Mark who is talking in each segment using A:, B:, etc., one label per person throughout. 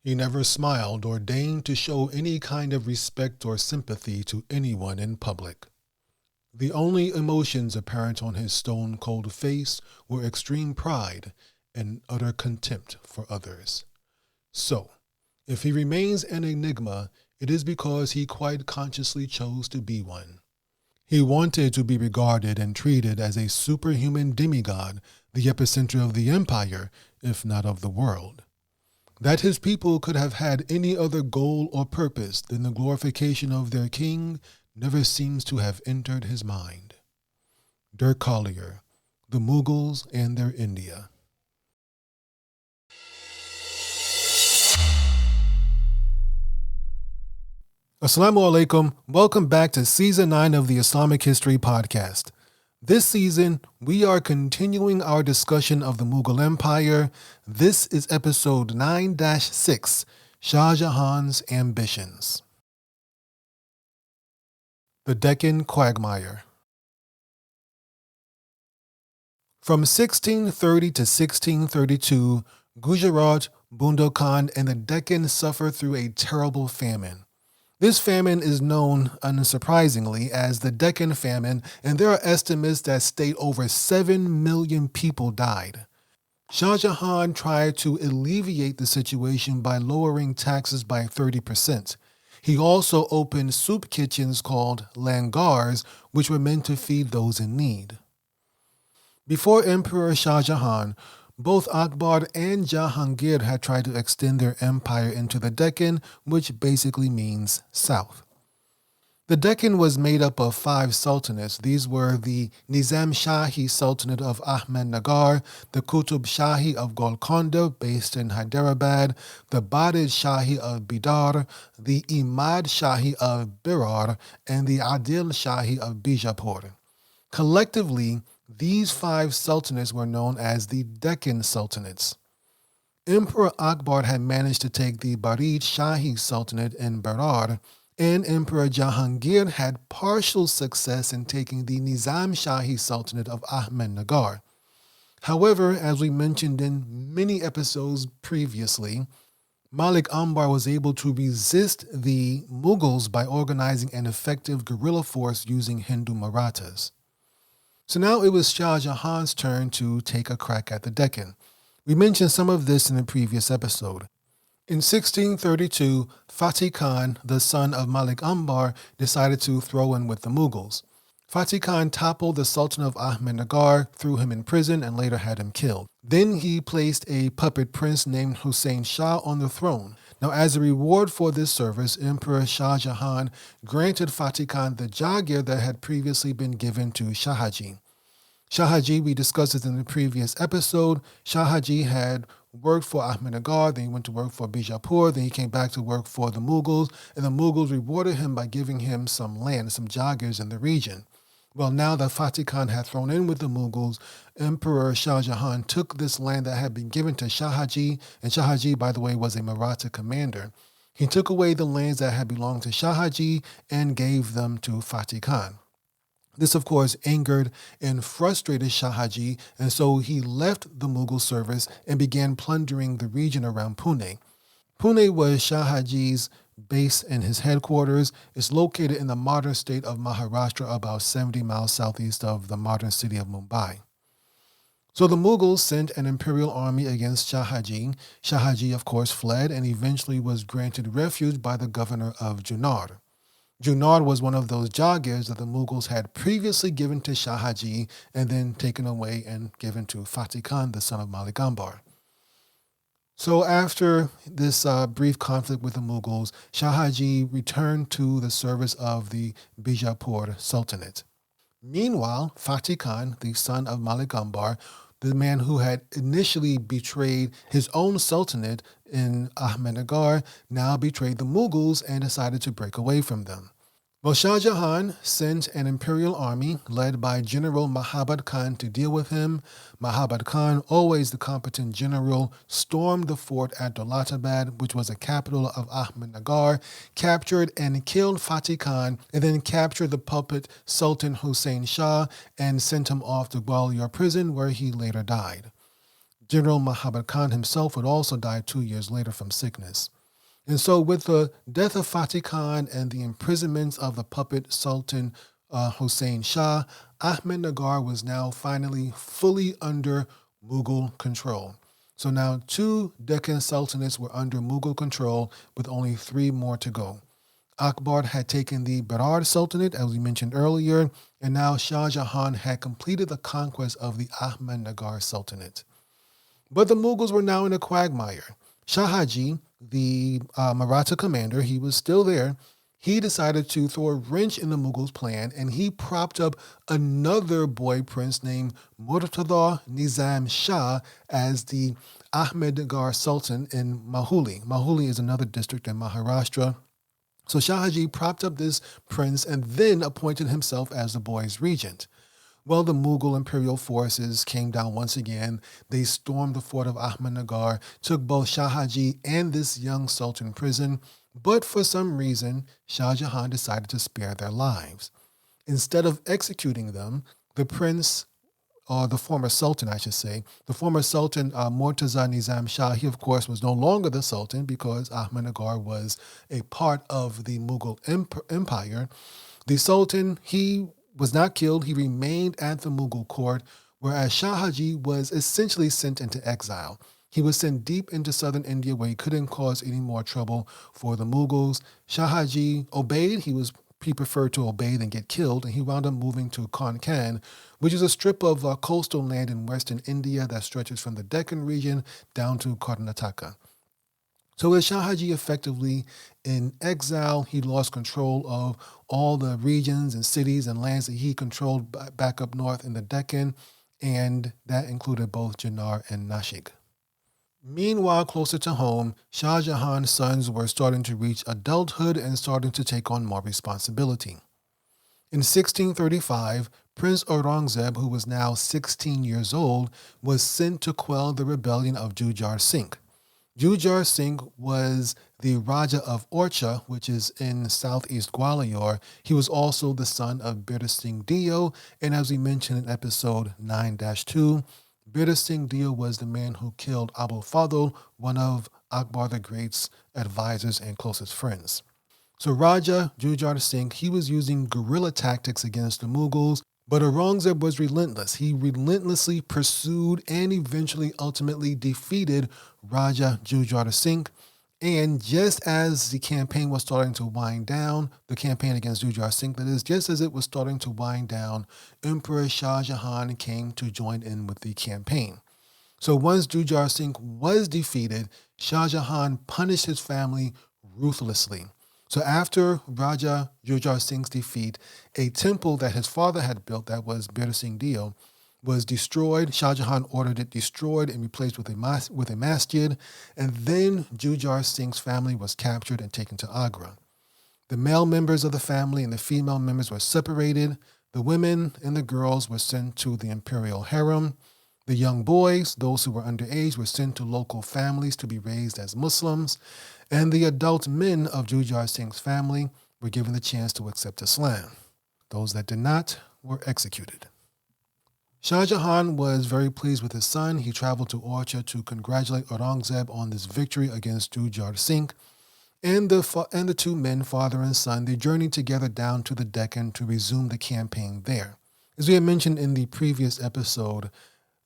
A: He never smiled or deigned to show any kind of respect or sympathy to anyone in public. The only emotions apparent on his stone-cold face were extreme pride and utter contempt for others. So, if he remains an enigma, it is because he quite consciously chose to be one. He wanted to be regarded and treated as a superhuman demigod, the epicenter of the empire, if not of the world. That his people could have had any other goal or purpose than the glorification of their king never seems to have entered his mind. Dirk Collier, The Mughals and Their India. Assalamu alaikum. Welcome back to Season 9 of the Islamic History Podcast. This season, we are continuing our discussion of the Mughal Empire. This is episode 9-6, Shah Jahan's Ambitions. The Deccan Quagmire. From 1630 to 1632, Gujarat, Bundelkhand, and the Deccan suffered through a terrible famine. This famine is known, unsurprisingly, as the Deccan famine, and there are estimates that state over 7 million people died. Shah Jahan tried to alleviate the situation by lowering taxes by 30%. He also opened soup kitchens called langars, which were meant to feed those in need. Before Emperor Shah Jahan, both Akbar and Jahangir had tried to extend their empire into the Deccan, which basically means south. The Deccan was made up of 5 sultanates. These were the Nizam Shahi Sultanate of Ahmednagar, the Qutub Shahi of Golconda, based in Hyderabad, the Badid Shahi of Bidar, the Imad Shahi of Birar, and the Adil Shahi of Bijapur. Collectively, these 5 sultanates were known as the Deccan Sultanates. Emperor Akbar had managed to take the Barid Shahi Sultanate in Berar, and Emperor Jahangir had partial success in taking the Nizam Shahi Sultanate of Ahmednagar. However, as we mentioned in many episodes previously, Malik Ambar was able to resist the Mughals by organizing an effective guerrilla force using Hindu Marathas. So now it was Shah Jahan's turn to take a crack at the Deccan. We mentioned some of this in the previous episode. In 1632, Fatih Khan, the son of Malik Ambar, decided to throw in with the Mughals. Fatih Khan toppled the Sultan of Ahmednagar, threw him in prison, and later had him killed. Then he placed a puppet prince named Hussein Shah on the throne. Now, as a reward for this service, Emperor Shah Jahan granted Fatih Khan the Jagir that had previously been given to Shahaji. Shahaji, we discussed this in the previous episode. Shahaji had worked for Ahmednagar, then he went to work for Bijapur, then he came back to work for the Mughals, and the Mughals rewarded him by giving him some land, some Jagirs in the region. Well, now that Fatih Khan had thrown in with the Mughals, Emperor Shah Jahan took this land that had been given to Shahaji, and Shahaji, by the way, was a Maratha commander. He took away the lands that had belonged to Shahaji and gave them to Fatih Khan. This, of course, angered and frustrated Shahaji, and so he left the Mughal service and began plundering the region around Pune. Pune was Shahaji's base and his headquarters. It's located in the modern state of Maharashtra, about 70 miles southeast of the modern city of Mumbai. So the Mughals sent an imperial army against Shahaji. Shahaji, of course, fled and eventually was granted refuge by the governor of Junnar. Junnar was one of those Jagirs that the Mughals had previously given to Shahaji and then taken away and given to Fatih Khan, the son of Malik Ambar. So after this brief conflict with the Mughals, Shahaji returned to the service of the Bijapur Sultanate. Meanwhile, Fatih Khan, the son of Malik Ambar, the man who had initially betrayed his own sultanate in Ahmednagar, now betrayed the Mughals and decided to break away from them. Well, Shah Jahan sent an imperial army led by General Mahabad Khan to deal with him. Mahabad Khan, always the competent general, stormed the fort at Daulatabad, which was the capital of Ahmednagar, captured and killed Fatih Khan, and then captured the puppet Sultan Hussein Shah and sent him off to Gwalior prison, where he later died. General Mahabad Khan himself would also die 2 years later from sickness. And so, with the death of Fatih Khan and the imprisonment of the puppet Sultan Hussein Shah, Ahmednagar was now finally fully under Mughal control. So now two Deccan sultanates were under Mughal control with only three more to go. Akbar had taken the Berar Sultanate, as we mentioned earlier, and now Shah Jahan had completed the conquest of the Ahmednagar Sultanate. But the Mughals were now in a quagmire. Shahaji, the Maratha commander, he was still there. He decided to throw a wrench in the Mughals' plan, and he propped up another boy prince named Murtada Nizam Shah as the Ahmednagar Sultan in Mahuli. Mahuli is another district in Maharashtra. So Shahaji propped up this prince and then appointed himself as the boy's regent. Well, the Mughal imperial forces came down once again. They stormed the fort of Ahmednagar, took both Shahaji and this young sultan prison, but for some reason, Shah Jahan decided to spare their lives. Instead of executing them, the prince, or the former sultan, I should say, the former sultan, Murtaza Nizam Shah, he of course was no longer the sultan because Ahmednagar was a part of the Mughal Empire. The sultan, he was not killed. He remained at the Mughal court, whereas Shahaji was essentially sent into exile. He was sent deep into southern India where he couldn't cause any more trouble for the Mughals. Shahaji obeyed. He preferred to obey than get killed, and he wound up moving to Concurrently, which is a strip of coastal land in western India that stretches from the Deccan region down to Karnataka. So with Shahaji effectively in exile, he lost control of all the regions and cities and lands that he controlled back up north in the Deccan, and that included both Jahanara and Nashik. Meanwhile, closer to home, Shah Jahan's sons were starting to reach adulthood and starting to take on more responsibility. In 1635, Prince Aurangzeb, who was now 16 years old, was sent to quell the rebellion of Jujhar Singh. Jujhar Singh was the Raja of Orcha, which is in southeast Gwalior. He was also the son of Bir Singh Dio, and as we mentioned in episode 9-2, Bir Singh Dio was the man who killed Abu Fadl, one of Akbar the Great's advisors and closest friends. So Raja Jujhar Singh, he was using guerrilla tactics against the Mughals, but Aurangzeb was relentless. He relentlessly pursued and eventually ultimately defeated Raja Jujhar Singh. And just as the campaign was starting to wind down, the campaign against Jujhar Singh, that is, just as it was starting to wind down, Emperor Shah Jahan came to join in with the campaign. So once Jujhar Singh was defeated, Shah Jahan punished his family ruthlessly. So after Raja Jujhar Singh's defeat, a temple that his father had built, that was Bir Singh Dio, was destroyed. Shah Jahan ordered it destroyed and replaced with a masjid. And then Jujhar Singh's family was captured and taken to Agra. The male members of the family and the female members were separated. The women and the girls were sent to the imperial harem. The young boys, those who were underage, were sent to local families to be raised as Muslims. And the adult men of Jujhar Singh's family were given the chance to accept Islam. Those that did not were executed. Shah Jahan was very pleased with his son. He traveled to Orcha to congratulate Aurangzeb on this victory against Jujhar Singh. And the two men, father and son, they journeyed together down to the Deccan to resume the campaign there. As we had mentioned in the previous episode,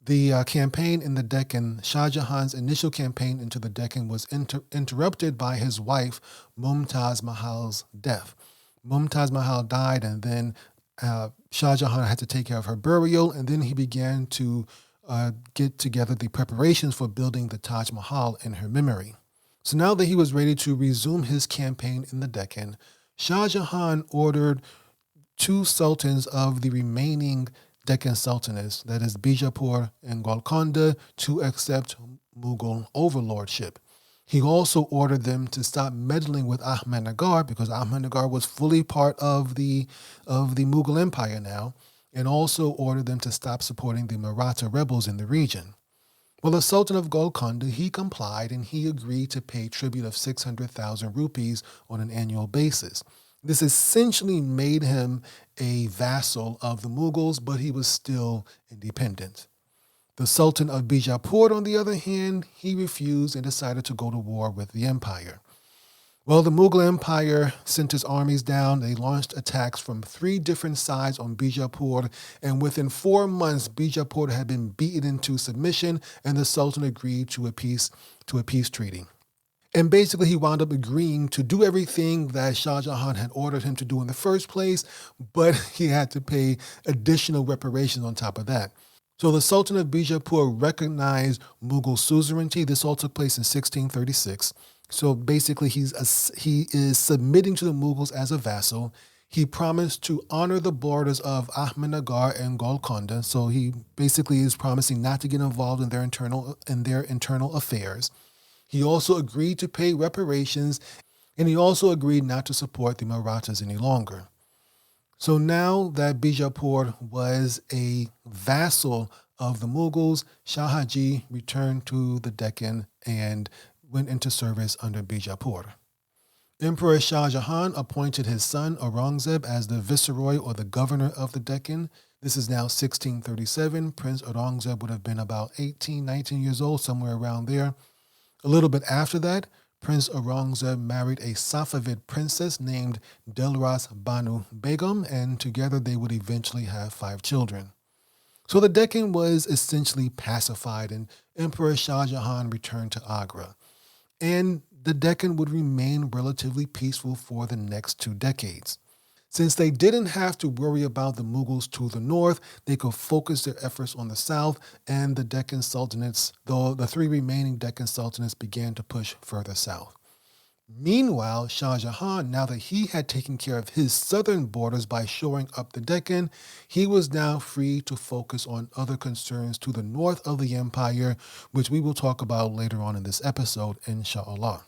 A: the campaign in the Deccan, Shah Jahan's initial campaign into the Deccan was interrupted by his wife, Mumtaz Mahal's death. Mumtaz Mahal died, and then Shah Jahan had to take care of her burial, and then he began to get together the preparations for building the Taj Mahal in her memory. So now that he was ready to resume his campaign in the Deccan, Shah Jahan ordered two sultans of the remaining Deccan sultanates, that is Bijapur and Golconda, to accept Mughal overlordship. He also ordered them to stop meddling with Ahmednagar because Ahmednagar was fully part of the Mughal Empire now, and also ordered them to stop supporting the Maratha rebels in the region. Well, the Sultan of Golconda, he complied and he agreed to pay tribute of 600,000 rupees on an annual basis. This essentially made him a vassal of the Mughals, but he was still independent. The Sultan of Bijapur, on the other hand, he refused and decided to go to war with the empire. Well, the Mughal Empire sent its armies down. They launched attacks from three different sides on Bijapur, and within 4 months, Bijapur had been beaten into submission, and the Sultan agreed to a peace treaty. And basically, he wound up agreeing to do everything that Shah Jahan had ordered him to do in the first place, but he had to pay additional reparations on top of that. So the Sultan of Bijapur recognized Mughal suzerainty. This all took place in 1636. So basically, he is submitting to the Mughals as a vassal. He promised to honor the borders of Ahmednagar and Golconda. So he basically is promising not to get involved in their internal affairs. He also agreed to pay reparations, and he also agreed not to support the Marathas any longer. So now that Bijapur was a vassal of the Mughals, Shahaji returned to the Deccan and went into service under Bijapur. Emperor Shah Jahan appointed his son Aurangzeb as the viceroy or the governor of the Deccan. This is now 1637. Prince Aurangzeb would have been about 18, 19 years old, somewhere around there. A little bit after that, Prince Aurangzeb married a Safavid princess named Dilras Banu Begum, and together they would eventually have 5 children. So the Deccan was essentially pacified, and Emperor Shah Jahan returned to Agra. And the Deccan would remain relatively peaceful for the next 2 decades. Since they didn't have to worry about the Mughals to the north, they could focus their efforts on the south, and the Deccan Sultanates, though the 3 remaining Deccan Sultanates began to push further south. Meanwhile, Shah Jahan, now that he had taken care of his southern borders by shoring up the Deccan, he was now free to focus on other concerns to the north of the empire, which we will talk about later on in this episode, inshallah.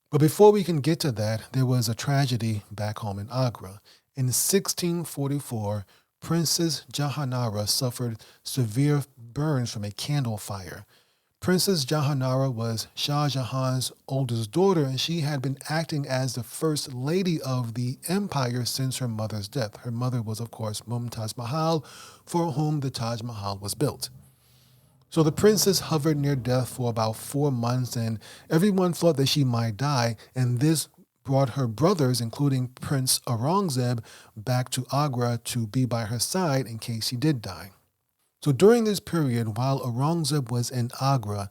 A: But before we can get to that, there was a tragedy back home in Agra. In 1644, Princess Jahanara suffered severe burns from a candle fire. Princess Jahanara was Shah Jahan's oldest daughter, and she had been acting as the first lady of the empire since her mother's death. Her mother was, of course, Mumtaz Mahal, for whom the Taj Mahal was built. So the princess hovered near death for about 4 months, and everyone thought that she might die, and this brought her brothers, including Prince Aurangzeb, back to Agra to be by her side in case she did die. So during this period, while Aurangzeb was in Agra,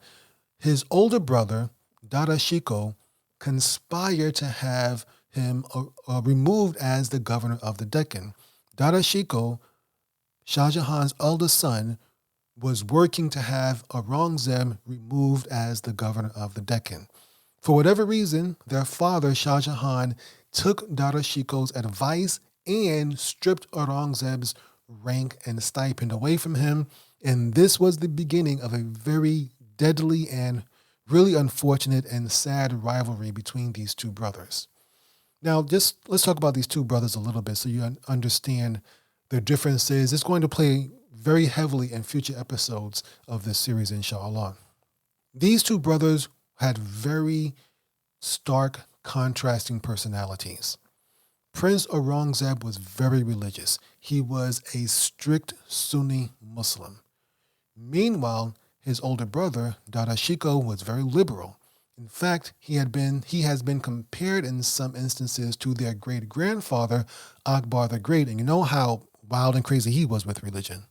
A: his older brother, Dada Shikoh, conspired to have him removed as the governor of the Deccan. Dada Shikoh, Shah Jahan's eldest son, was working to have Aurangzeb removed as the governor of the Deccan. For whatever reason, their father, Shah Jahan, took Dada Shikoh's advice and stripped Aurangzeb's rank and stipend away from him, and this was the beginning of a very deadly and really unfortunate and sad rivalry between these 2 brothers. Now, just let's talk about these 2 brothers a little bit so you understand their differences. It's going to play very heavily in future episodes of this series, inshallah. These 2 brothers had very stark, contrasting personalities. Prince Aurangzeb was very religious. He was a strict Sunni Muslim. Meanwhile, his older brother, Dada Shikoh, was very liberal. In fact, he has been compared in some instances to their great-grandfather, Akbar the Great, and you know how wild and crazy he was with religion.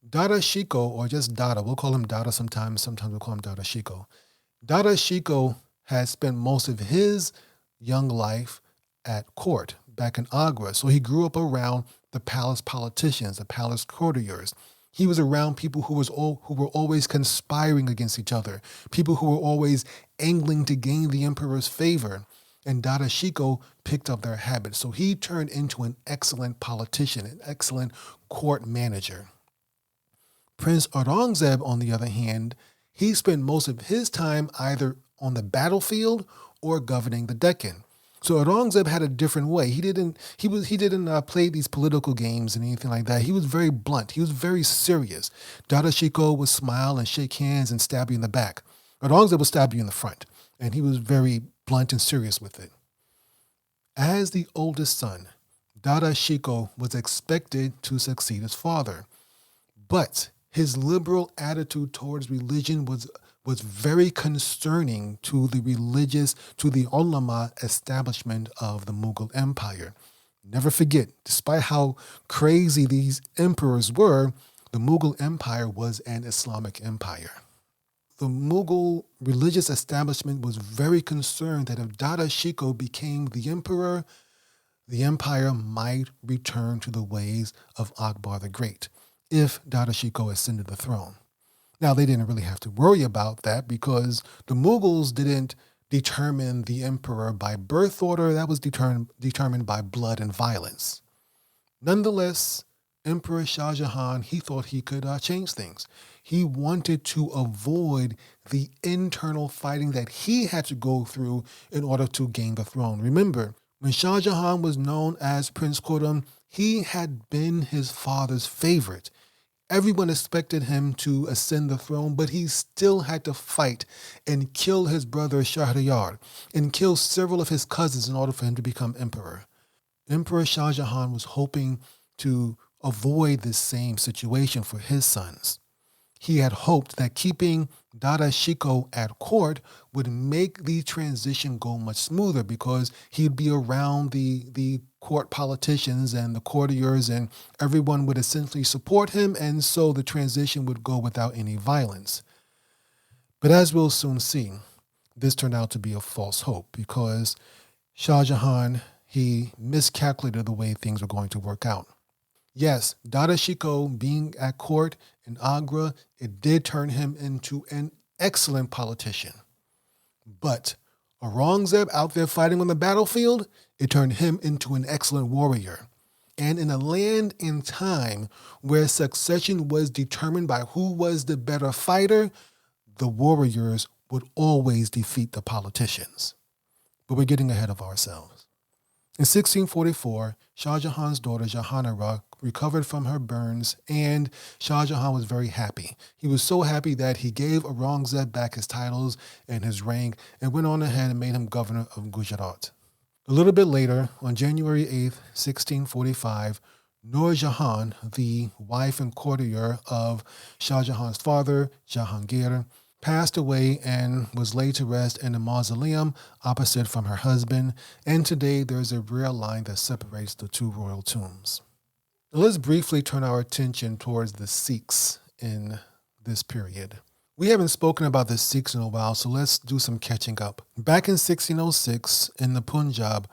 A: Dada Shikoh, or just Dada, we'll call him Dada sometimes we'll call him Dada Shikoh. Dada Shikoh had spent most of his young life at court back in Agra, so he grew up around the palace politicians, the palace courtiers. He was around people who were always conspiring against each other, people who were always angling to gain the emperor's favor, and Dada Shikoh picked up their habits. So he turned into an excellent politician, an excellent court manager. Prince Aurangzeb, on the other hand, he spent most of his time either on the battlefield or governing the Deccan. So Aurangzeb had a different way. He didn't play these political games and anything like that. He was very blunt. He was very serious. Dada Shikoh would smile and shake hands and stab you in the back. Aurangzeb would stab you in the front, and he was very blunt and serious with it. As the oldest son, Dada Shikoh was expected to succeed his father, but his liberal attitude towards religion was was very concerning to the ulama establishment of the Mughal Empire. Never forget, despite how crazy these emperors were, the Mughal Empire was an Islamic empire. The Mughal religious establishment was very concerned that if Dada Shikoh became the emperor, the empire might return to the ways of Akbar the Great if Dada Shikoh ascended the throne. Now, they didn't really have to worry about that because the Mughals didn't determine the emperor by birth order. That was determined by blood and violence. Nonetheless, Emperor Shah Jahan, he thought he could change things. He wanted to avoid the internal fighting that he had to go through in order to gain the throne. Remember, when Shah Jahan was known as Prince Khurram, he had been his father's favorite. Everyone expected him to ascend the throne, but he still had to fight and kill his brother Shahryar and kill several of his cousins in order for him to become emperor. Emperor Shah Jahan was hoping to avoid this same situation for his sons. He had hoped that keeping Dada Shikoh at court would make the transition go much smoother because he'd be around the court politicians and the courtiers and everyone would essentially support him, and so the transition would go without any violence. But as we'll soon see, this turned out to be a false hope because Shah Jahan, he miscalculated the way things were going to work out. Yes, Dada Shikoh being at court in Agra, it did turn him into an excellent politician. But Aurangzeb out there fighting on the battlefield, it turned him into an excellent warrior. And in a land and time where succession was determined by who was the better fighter, the warriors would always defeat the politicians. But we're getting ahead of ourselves. In 1644, Shah Jahan's daughter Jahanara recovered from her burns, and Shah Jahan was very happy. He was so happy that he gave Aurangzeb back his titles and his rank and went on ahead and made him governor of Gujarat. A little bit later, on January 8th, 1645, Nur Jahan, the wife and courtier of Shah Jahan's father, Jahangir, passed away and was laid to rest in a mausoleum opposite from her husband, and today there's a rare line that separates the two royal tombs. Now let's briefly turn our attention towards the Sikhs in this period. We haven't spoken about the Sikhs in a while, so let's do some catching up. Back in 1606, in the Punjab,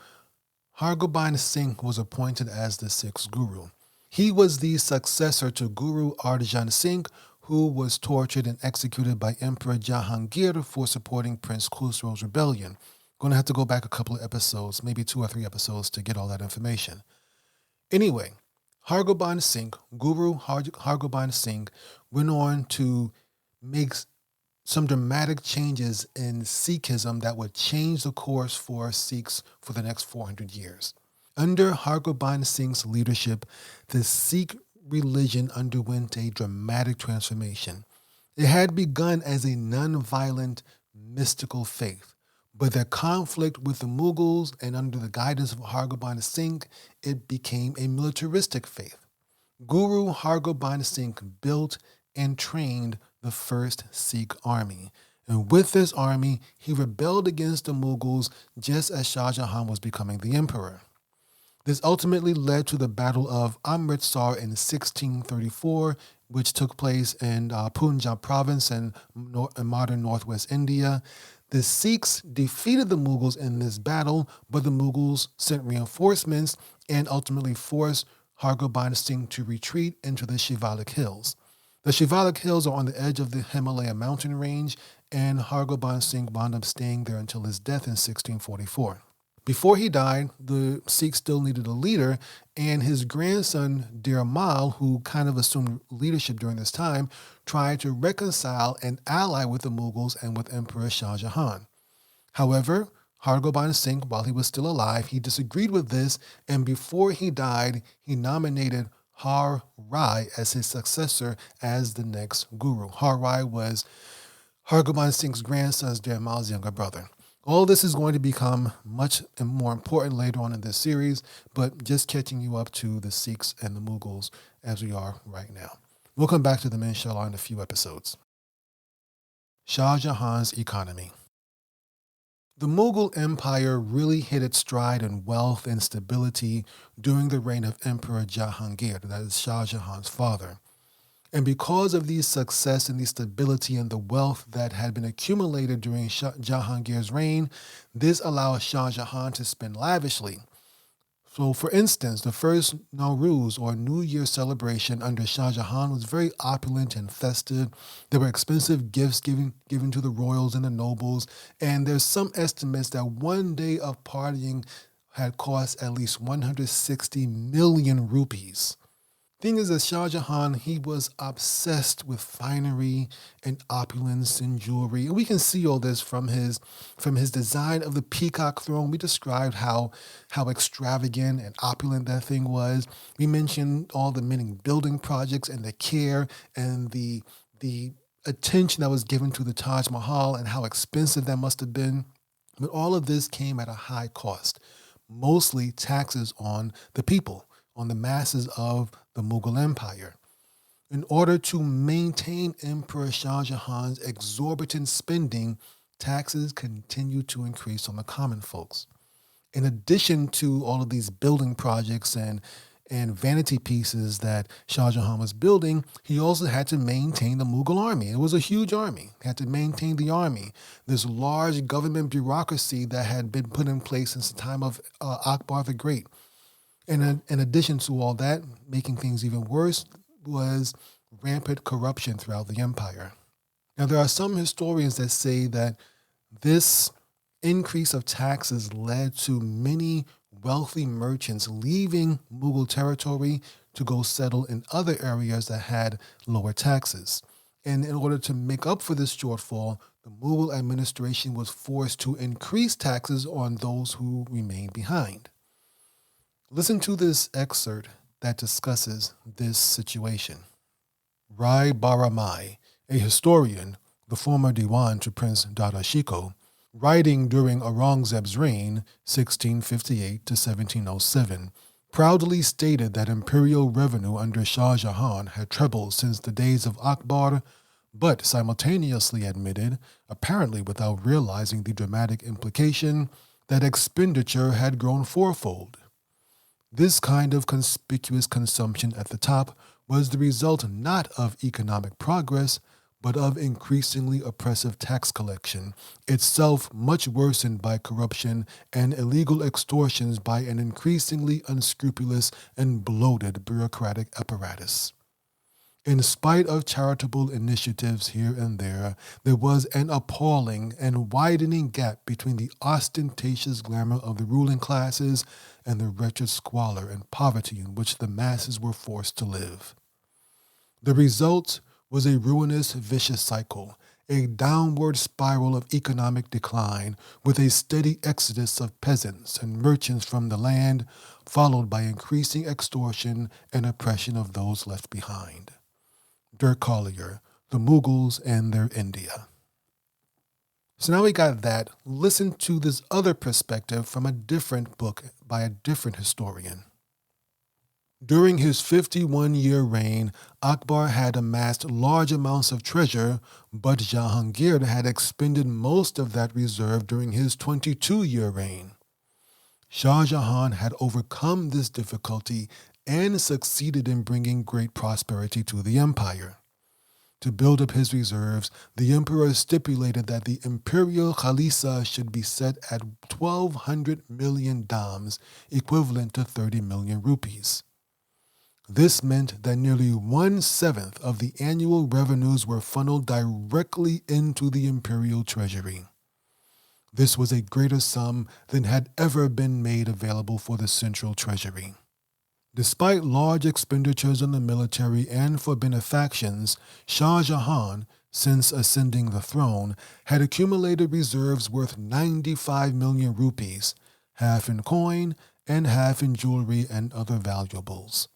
A: Hargobind Singh was appointed as the Sikhs guru. He was the successor to Guru Arjan Singh, who was tortured and executed by Emperor Jahangir for supporting Prince Khusro's rebellion. Going to have to go back a couple of episodes, maybe 2 or 3 episodes to get all that information. Anyway, Hargobind Singh, Guru Hargobind Singh, went on to make some dramatic changes in Sikhism that would change the course for Sikhs for the next 400 years. Under Hargobind Singh's leadership, the Sikh religion underwent a dramatic transformation. It had begun as a non-violent, mystical faith, but their conflict with the Mughals and under the guidance of Hargobind Singh, it became a militaristic faith. Guru Hargobind Singh built and trained the first Sikh army. And with this army, he rebelled against the Mughals just as Shah Jahan was becoming the emperor. This ultimately led to the Battle of Amritsar in 1634, which took place in Punjab province in modern northwest India. The Sikhs defeated the Mughals in this battle, but the Mughals sent reinforcements and ultimately forced Hargobind Singh to retreat into the Shivalik Hills. The Shivalik Hills are on the edge of the Himalaya mountain range, and Hargobind Singh wound up staying there until his death in 1644. Before he died, the Sikhs still needed a leader, and his grandson, Dhir Mal, who kind of assumed leadership during this time, tried to reconcile and ally with the Mughals and with Emperor Shah Jahan. However, Hargobind Singh, while he was still alive, he disagreed with this, and before he died, he nominated Har Rai as his successor as the next guru. Har Rai was Hargobind Singh's grandson, Dhir Mal's younger brother. All this is going to become much more important later on in this series, but just catching you up to the Sikhs and the Mughals as we are right now. We'll come back to them, inshallah, in a few episodes. Shah Jahan's economy. The Mughal Empire really hit its stride in wealth and stability during the reign of Emperor Jahangir, that is Shah Jahan's father. And because of the success and the stability and the wealth that had been accumulated during Jahangir's reign, this allowed Shah Jahan to spend lavishly. So, for instance, the first Nowruz or New Year celebration under Shah Jahan was very opulent and festive. There were expensive gifts given to the royals and the nobles, and there's some estimates that one day of partying had cost at least 160 million rupees. Thing is that Shah Jahan, he was obsessed with finery and opulence and jewelry. And we can see all this from his design of the peacock throne. We described how extravagant and opulent that thing was. We mentioned all the many building projects and the care and the attention that was given to the Taj Mahal and how expensive that must have been. But all of this came at a high cost, mostly taxes on the people, on the masses of the Mughal Empire. In order to maintain Emperor Shah Jahan's exorbitant spending, taxes continued to increase on the common folks. In addition to all of these building projects and vanity pieces that Shah Jahan was building, he also had to maintain the Mughal army. It was a huge army. He had to maintain the army, this large government bureaucracy that had been put in place since the time of Akbar the Great. And in addition to all that, making things even worse was rampant corruption throughout the empire. Now, there are some historians that say that this increase of taxes led to many wealthy merchants leaving Mughal territory to go settle in other areas that had lower taxes. And in order to make up for this shortfall, the Mughal administration was forced to increase taxes on those who remained behind. Listen to this excerpt that discusses this situation. Rai Baramai, a historian, the former Diwan to Prince Dada Shikoh, writing during Aurangzeb's reign, 1658 to 1707, proudly stated that imperial revenue under Shah Jahan had trebled since the days of Akbar, but simultaneously admitted, apparently without realizing the dramatic implication, that expenditure had grown fourfold. This kind of conspicuous consumption at the top was the result not of economic progress, but of increasingly oppressive tax collection, itself much worsened by corruption and illegal extortions by an increasingly unscrupulous and bloated bureaucratic apparatus. In spite of charitable initiatives here and there was an appalling and widening gap between the ostentatious glamour of the ruling classes and the wretched squalor and poverty in which the masses were forced to live. The result was a ruinous, vicious cycle, a downward spiral of economic decline with a steady exodus of peasants and merchants from the land, followed by increasing extortion and oppression of those left behind. Dirk Collier, The Mughals and Their India. So now we got that. Listen to this other perspective from a different book by a different historian. During his 51-year reign, Akbar had amassed large amounts of treasure, but Jahangir had expended most of that reserve during his 22-year reign. Shah Jahan had overcome this difficulty and succeeded in bringing great prosperity to the empire. To build up his reserves, the emperor stipulated that the imperial khalisa should be set at 1,200 million dams, equivalent to 30 million rupees. This meant that nearly 1/7 of the annual revenues were funneled directly into the imperial treasury. This was a greater sum than had ever been made available for the central treasury. Despite large expenditures on the military and for benefactions, Shah Jahan, since ascending the throne, had accumulated reserves worth 95 million rupees, half in coin and half in jewelry and other valuables.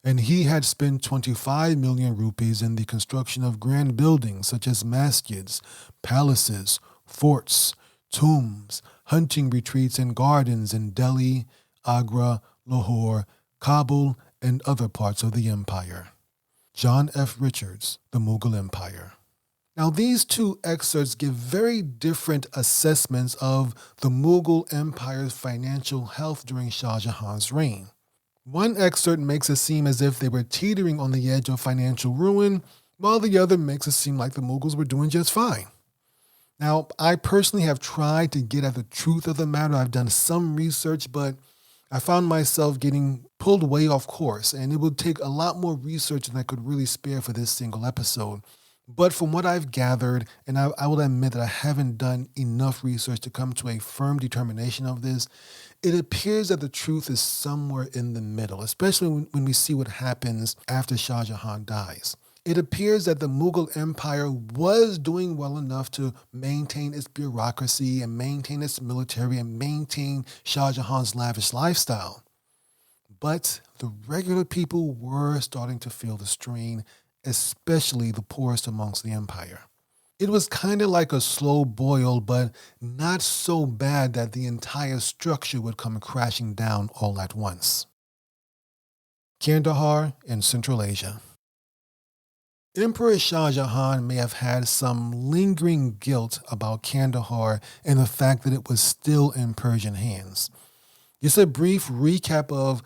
A: And he had spent 25 million rupees in the construction of grand buildings such as masjids, palaces, forts, tombs, hunting retreats and gardens in Delhi, Agra, Lahore, Kabul, and other parts of the empire. John F. Richards, The Mughal Empire. Now, these two excerpts give very different assessments of the Mughal Empire's financial health during Shah Jahan's reign. One excerpt makes it seem as if they were teetering on the edge of financial ruin, while the other makes it seem like the Mughals were doing just fine. Now, I personally have tried to get at the truth of the matter. I've done some research, but I found myself getting pulled way off course, and it would take a lot more research than I could really spare for this single episode. But from what I've gathered, and I will admit that I haven't done enough research to come to a firm determination of this, it appears that the truth is somewhere in the middle, especially when we see what happens after Shah Jahan dies. It appears that the Mughal Empire was doing well enough to maintain its bureaucracy and maintain its military and maintain Shah Jahan's lavish lifestyle. But the regular people were starting to feel the strain, especially the poorest amongst the empire. It was kind of like a slow boil, but not so bad that the entire structure would come crashing down all at once. Kandahar in Central Asia. Emperor Shah Jahan may have had some lingering guilt about Kandahar and the fact that it was still in Persian hands. Just a brief recap of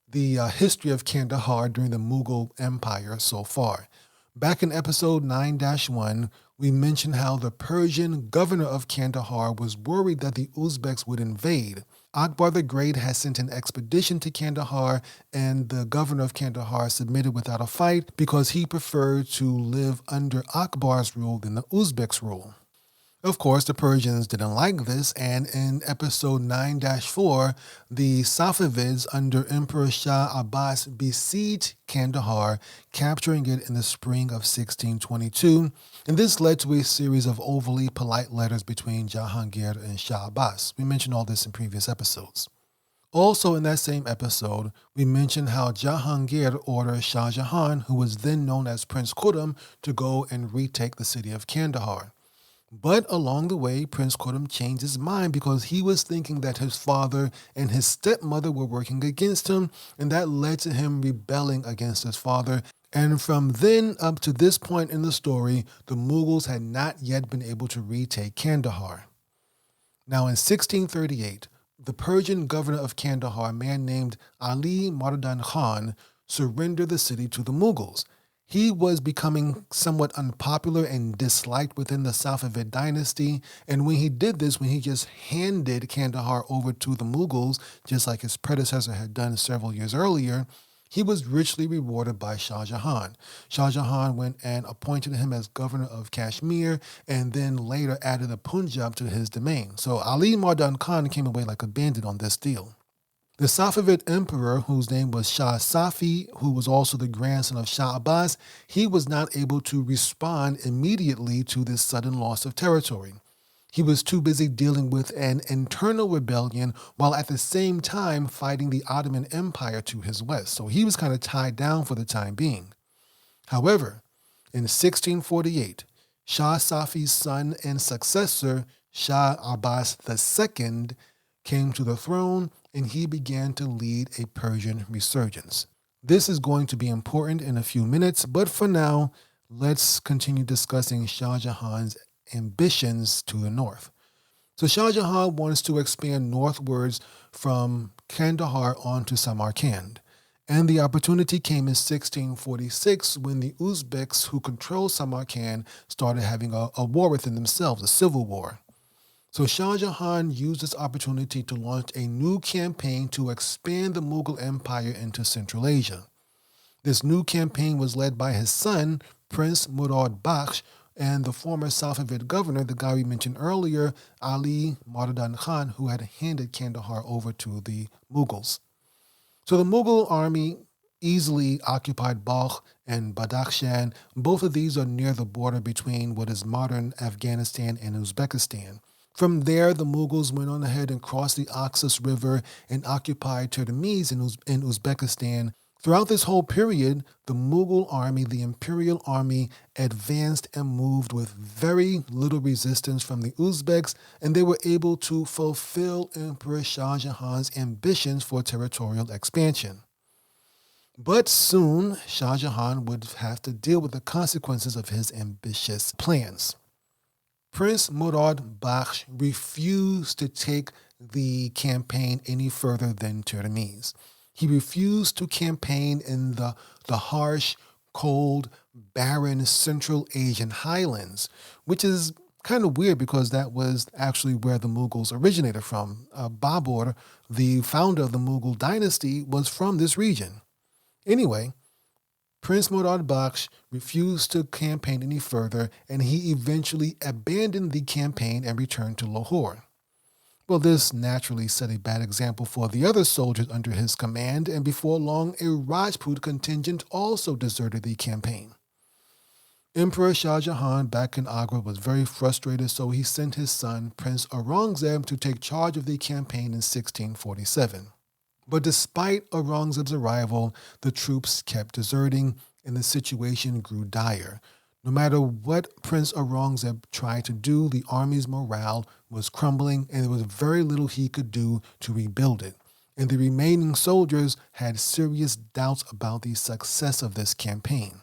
A: the history of Kandahar during the Mughal Empire so far. Back in episode 9-1, we mentioned how the Persian governor of Kandahar was worried that the Uzbeks would invade. Akbar the Great had sent an expedition to Kandahar, and the governor of Kandahar submitted without a fight because he preferred to live under Akbar's rule than the Uzbeks' rule. Of course, the Persians didn't like this, and in episode 9-4, the Safavids under Emperor Shah Abbas besieged Kandahar, capturing it in the spring of 1622, and this led to a series of overly polite letters between Jahangir and Shah Abbas. We mentioned all this in previous episodes. Also in that same episode, we mentioned how Jahangir ordered Shah Jahan, who was then known as Prince Khurram, to go and retake the city of Kandahar. But along the way, Prince Khurram changed his mind because he was thinking that his father and his stepmother were working against him, and that led to him rebelling against his father. And from then up to this point in the story, the Mughals had not yet been able to retake Kandahar. Now in 1638, the Persian governor of Kandahar, a man named Ali Mardan Khan, surrendered the city to the Mughals. He was becoming somewhat unpopular and disliked within the Safavid dynasty, and when he did this, when he just handed Kandahar over to the Mughals, just like his predecessor had done several years earlier, he was richly rewarded by Shah Jahan. Shah Jahan went and appointed him as governor of Kashmir, and then later added the Punjab to his domain. So Ali Mardan Khan came away like a bandit on this deal. The Safavid emperor, whose name was Shah Safi, who was also the grandson of Shah Abbas, he was not able to respond immediately to this sudden loss of territory. He was too busy dealing with an internal rebellion while at the same time fighting the Ottoman Empire to his west. So he was kind of tied down for the time being. However, in 1648, Shah Safi's son and successor, Shah Abbas II, came to the throne, and he began to lead a Persian resurgence. This is going to be important in a few minutes, but for now, let's continue discussing Shah Jahan's ambitions to the north. So Shah Jahan wants to expand northwards from Kandahar onto Samarkand. And the opportunity came in 1646 when the Uzbeks who controlled Samarkand started having a war within themselves, a civil war. So Shah Jahan used this opportunity to launch a new campaign to expand the Mughal Empire into Central Asia. This new campaign was led by his son, Prince Murad Bakhsh, and the former Safavid governor, the guy we mentioned earlier, Ali Mardan Khan, who had handed Kandahar over to the Mughals. So the Mughal army easily occupied Balkh and Badakhshan. Both of these are near the border between what is modern Afghanistan and Uzbekistan. From there, the Mughals went on ahead and crossed the Oxus River and occupied Turkmeniz in Uzbekistan. Throughout this whole period, the Mughal army, the imperial army, advanced and moved with very little resistance from the Uzbeks, and they were able to fulfill Emperor Shah Jahan's ambitions for territorial expansion. But soon, Shah Jahan would have to deal with the consequences of his ambitious plans. Prince Murad Bakhsh refused to take the campaign any further than Termiz. He refused to campaign in the harsh, cold, barren Central Asian highlands, which is kind of weird because that was actually where the Mughals originated from. Babur, the founder of the Mughal dynasty, was from this region. Anyway, Prince Murad Bakhsh refused to campaign any further, and he eventually abandoned the campaign and returned to Lahore. Well, this naturally set a bad example for the other soldiers under his command, and before long, a Rajput contingent also deserted the campaign. Emperor Shah Jahan back in Agra was very frustrated, so he sent his son, Prince Aurangzeb, to take charge of the campaign in 1647. But despite Aurangzeb's arrival, the troops kept deserting and the situation grew dire. No matter what Prince Aurangzeb tried to do, the army's morale was crumbling and there was very little he could do to rebuild it. And the remaining soldiers had serious doubts about the success of this campaign.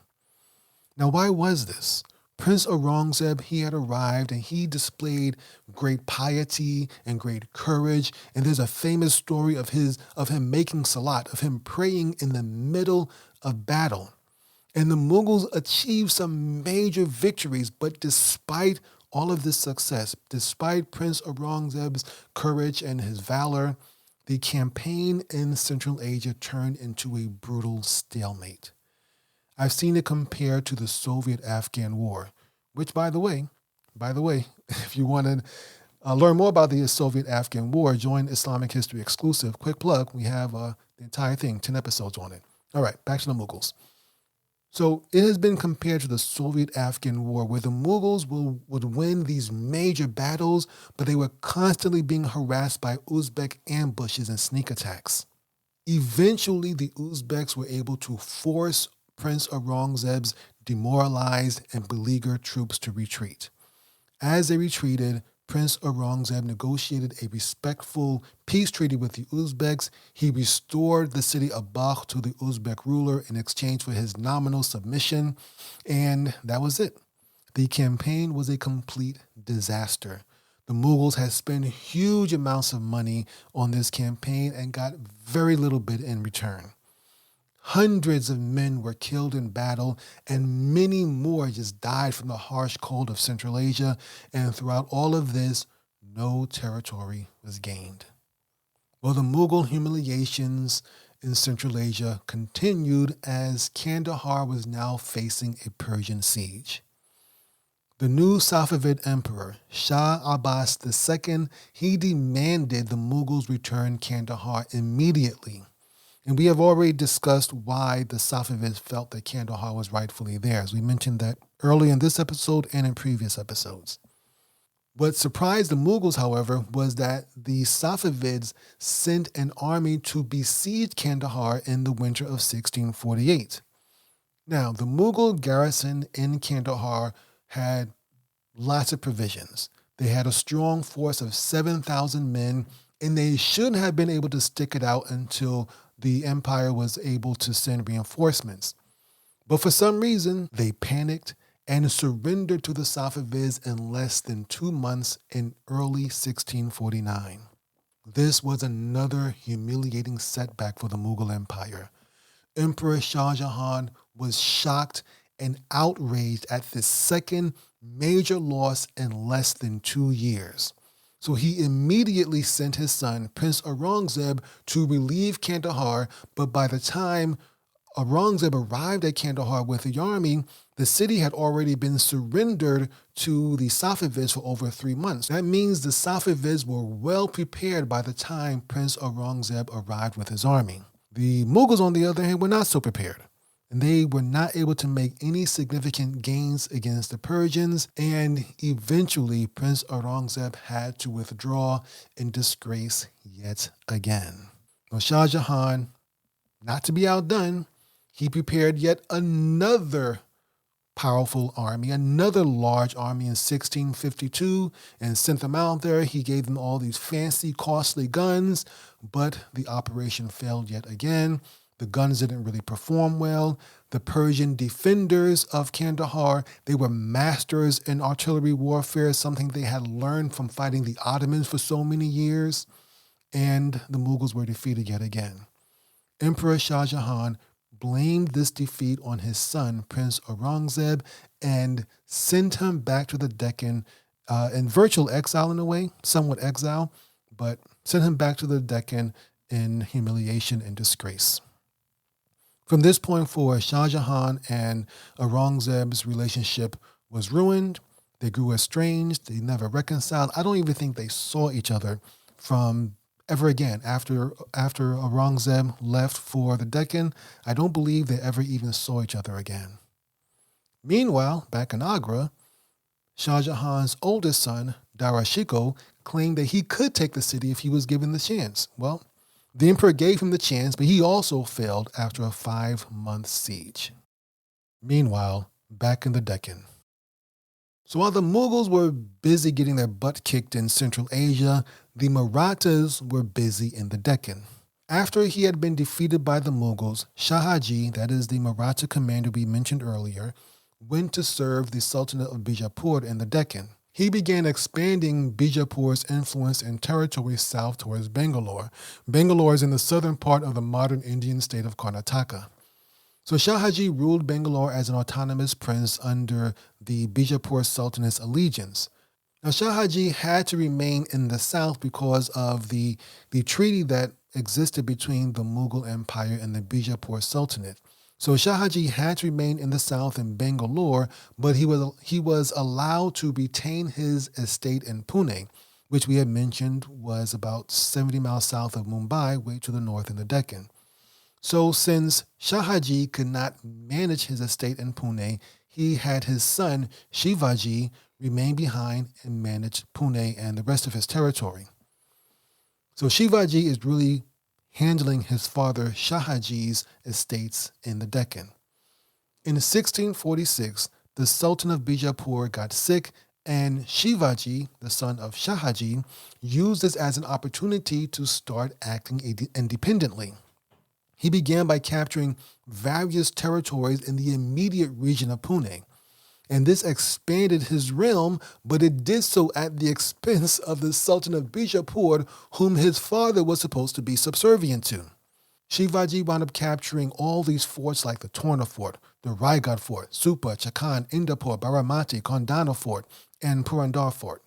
A: Now, why was this? Prince Aurangzeb, he had arrived and he displayed great piety and great courage. And there's a famous story of him making salat, of him praying in the middle of battle. And the Mughals achieved some major victories, but despite all of this success, despite Prince Aurangzeb's courage and his valor, the campaign in Central Asia turned into a brutal stalemate. I've seen it compared to the Soviet-Afghan War, which, by the way, if you want to learn more about the Soviet-Afghan War, join Islamic History Exclusive. Quick plug, we have the entire thing, 10 episodes on it. All right, back to the Mughals. So it has been compared to the Soviet-Afghan War, where the Mughals would win these major battles, but they were constantly being harassed by Uzbek ambushes and sneak attacks. Eventually, the Uzbeks were able to force Prince Aurangzeb's demoralized and beleaguered troops to retreat. As they retreated, Prince Aurangzeb negotiated a respectful peace treaty with the Uzbeks. He restored the city of Balkh to the Uzbek ruler in exchange for his nominal submission, and that was it. The campaign was a complete disaster. The Mughals had spent huge amounts of money on this campaign and got very little bit in return. Hundreds of men were killed in battle, and many more just died from the harsh cold of Central Asia. And throughout all of this, no territory was gained. Well, the Mughal humiliations in Central Asia continued as Kandahar was now facing a Persian siege. The new Safavid emperor, Shah Abbas II, he demanded the Mughals return Kandahar immediately. And we have already discussed why the Safavids felt that Kandahar was rightfully theirs. We mentioned that early in this episode and in previous episodes. What surprised the Mughals, however, was that the Safavids sent an army to besiege Kandahar in the winter of 1648. Now, the Mughal garrison in Kandahar had lots of provisions. They had a strong force of 7,000 men, and they should have been able to stick it out until the empire was able to send reinforcements. But for some reason, they panicked and surrendered to the Safavids in less than 2 months in early 1649. This was another humiliating setback for the Mughal Empire. Emperor Shah Jahan was shocked and outraged at this second major loss in less than 2 years. So he immediately sent his son, Prince Aurangzeb, to relieve Kandahar, but by the time Aurangzeb arrived at Kandahar with the army, the city had already been surrendered to the Safavids for over 3 months. That means the Safavids were well prepared by the time Prince Aurangzeb arrived with his army. The Mughals, on the other hand, were not so prepared. And they were not able to make any significant gains against the Persians, and eventually Prince Aurangzeb had to withdraw in disgrace yet again. Now, Shah Jahan, not to be outdone, he prepared yet another powerful army, another large army in 1652, and sent them out there. He gave them all these fancy, costly guns, but the operation failed yet again. The guns didn't really perform well. The Persian defenders of Kandahar, they were masters in artillery warfare, something they had learned from fighting the Ottomans for so many years. And the Mughals were defeated yet again. Emperor Shah Jahan blamed this defeat on his son, Prince Aurangzeb, and sent him back to the Deccan in virtual exile in a way, somewhat exile, but sent him back to the Deccan in humiliation and disgrace. From this point forward, Shah Jahan and Aurangzeb's relationship was ruined. They grew estranged. They never reconciled. I don't even think they saw each other from ever again. After Aurangzeb left for the Deccan, I don't believe they ever even saw each other again. Meanwhile, back in Agra, Shah Jahan's oldest son, Dara Shikoh, claimed that he could take the city if he was given the chance. Well, the emperor gave him the chance, but he also failed after a 5-month siege. Meanwhile, back in the Deccan. So while the Mughals were busy getting their butt kicked in Central Asia, the Marathas were busy in the Deccan. After he had been defeated by the Mughals, Shahaji, that is the Maratha commander we mentioned earlier, went to serve the Sultanate of Bijapur in the Deccan. He began expanding Bijapur's influence and territory south towards Bangalore. Bangalore is in the southern part of the modern Indian state of Karnataka. So Shahaji ruled Bangalore as an autonomous prince under the Bijapur Sultanate's allegiance. Now Shahaji had to remain in the south because of the treaty that existed between the Mughal Empire and the Bijapur Sultanate. So Shahaji had to remain in the south in Bangalore, but he was allowed to retain his estate in Pune, which we had mentioned was about 70 miles south of Mumbai, way to the north in the Deccan. So since Shahaji could not manage his estate in Pune, he had his son Shivaji remain behind and manage Pune and the rest of his territory. So Shivaji is really handling his father Shahaji's estates in the Deccan. In 1646, the Sultan of Bijapur got sick, and Shivaji, the son of Shahaji, used this as an opportunity to start acting independently. He began by capturing various territories in the immediate region of Pune. And this expanded his realm, but it did so at the expense of the Sultan of Bijapur, whom his father was supposed to be subservient to. Shivaji wound up capturing all these forts like the Torna Fort, the Raigad Fort, Supa, Chakan, Indapur, Baramati, Kondana Fort, and Purandar Fort.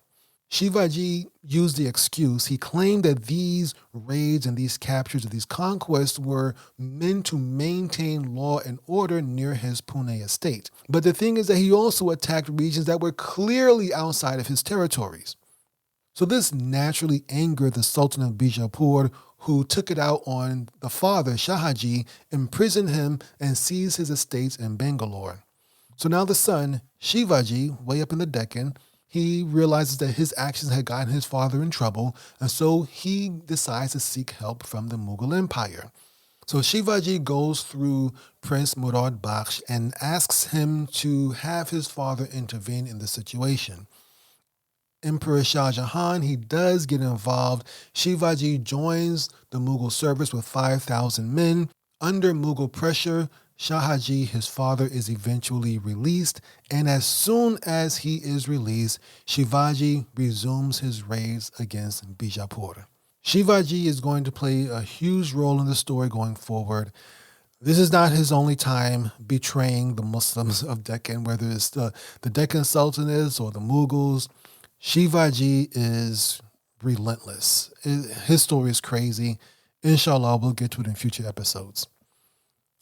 A: Shivaji used the excuse. He claimed that these raids and these captures of these conquests were meant to maintain law and order near his Pune estate. But the thing is that he also attacked regions that were clearly outside of his territories. So this naturally angered the Sultan of Bijapur, who took it out on the father, Shahaji, imprisoned him, and seized his estates in Bangalore. So now the son, Shivaji, way up in the Deccan, he realizes that his actions had gotten his father in trouble, and so he decides to seek help from the Mughal Empire. So Shivaji goes through Prince Murad Bakhsh and asks him to have his father intervene in the situation. Emperor Shah Jahan, he does get involved. Shivaji joins the Mughal service with 5,000 men. Under Mughal pressure, Shahaji, his father, is eventually released, and as soon as he is released, Shivaji resumes his raids against Bijapur. Shivaji is going to play a huge role in the story going forward. This is not his only time betraying the Muslims of Deccan, whether it's the Deccan Sultanates or the Mughals. Shivaji is relentless. His story is crazy. Inshallah, we'll get to it in future episodes.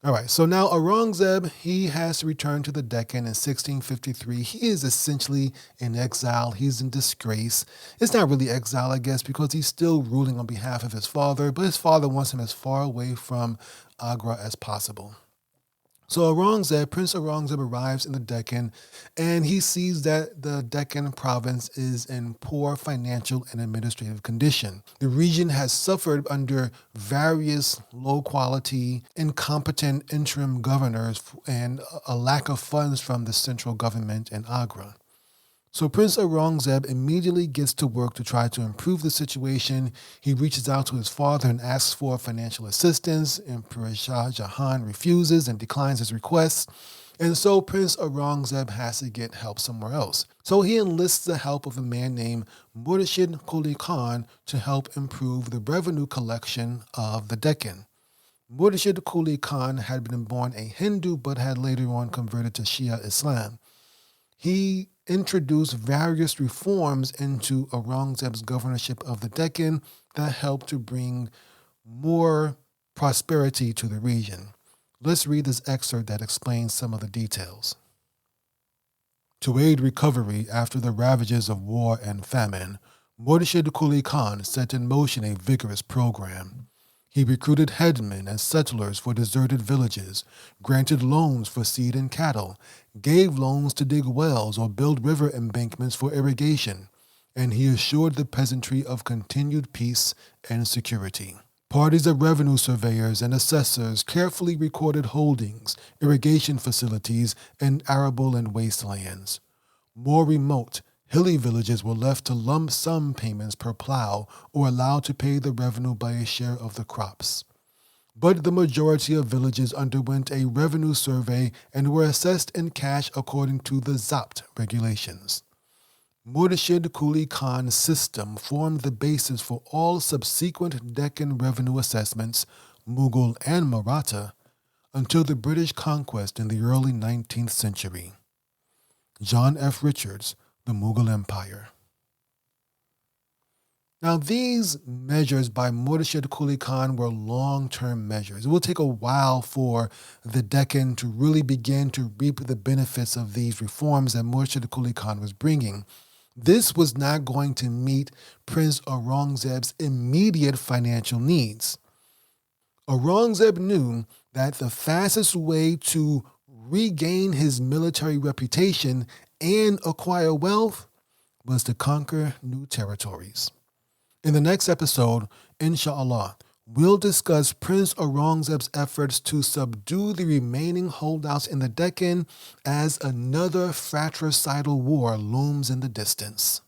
A: All right, so now Aurangzeb, he has to return to the Deccan in 1653. He is essentially in exile. He's in disgrace. It's not really exile, I guess, because he's still ruling on behalf of his father, but his father wants him as far away from Agra as possible. So Prince Aurangzeb arrives in the Deccan, and he sees that the Deccan province is in poor financial and administrative condition. The region has suffered under various low-quality, incompetent interim governors and a lack of funds from the central government in Agra. So Prince Aurangzeb immediately gets to work to try to improve the situation. He reaches out to his father and asks for financial assistance. Emperor Shah Jahan refuses and declines his requests. And so Prince Aurangzeb has to get help somewhere else. So he enlists the help of a man named Murshid Quli Khan to help improve the revenue collection of the Deccan. Murshid Quli Khan had been born a Hindu but had later on converted to Shia Islam. He introduced various reforms into Aurangzeb's governorship of the Deccan that helped to bring more prosperity to the region. Let's read this excerpt that explains some of the details. To aid recovery after the ravages of war and famine, Murshid Quli Khan set in motion a vigorous program. He recruited headmen and settlers for deserted villages, granted loans for seed and cattle, gave loans to dig wells or build river embankments for irrigation, and he assured the peasantry of continued peace and security. Parties of revenue surveyors and assessors carefully recorded holdings, irrigation facilities, and arable and wastelands. More remote, hilly villages were left to lump sum payments per plow or allowed to pay the revenue by a share of the crops. But the majority of villages underwent a revenue survey and were assessed in cash according to the Zapt regulations. Murshid Quli Khan's system formed the basis for all subsequent Deccan revenue assessments, Mughal and Maratha, until the British conquest in the early 19th century. John F. Richards, The Mughal Empire. Now, these measures by Murshid Quli Khan were long-term measures. It will take a while for the Deccan to really begin to reap the benefits of these reforms that Murshid Quli Khan was bringing. This was not going to meet Prince Aurangzeb's immediate financial needs. Aurangzeb knew that the fastest way to regain his military reputation and acquire wealth was to conquer new territories. In the next episode, inshallah, we'll discuss Prince Aurangzeb's efforts to subdue the remaining holdouts in the Deccan as another fratricidal war looms in the distance.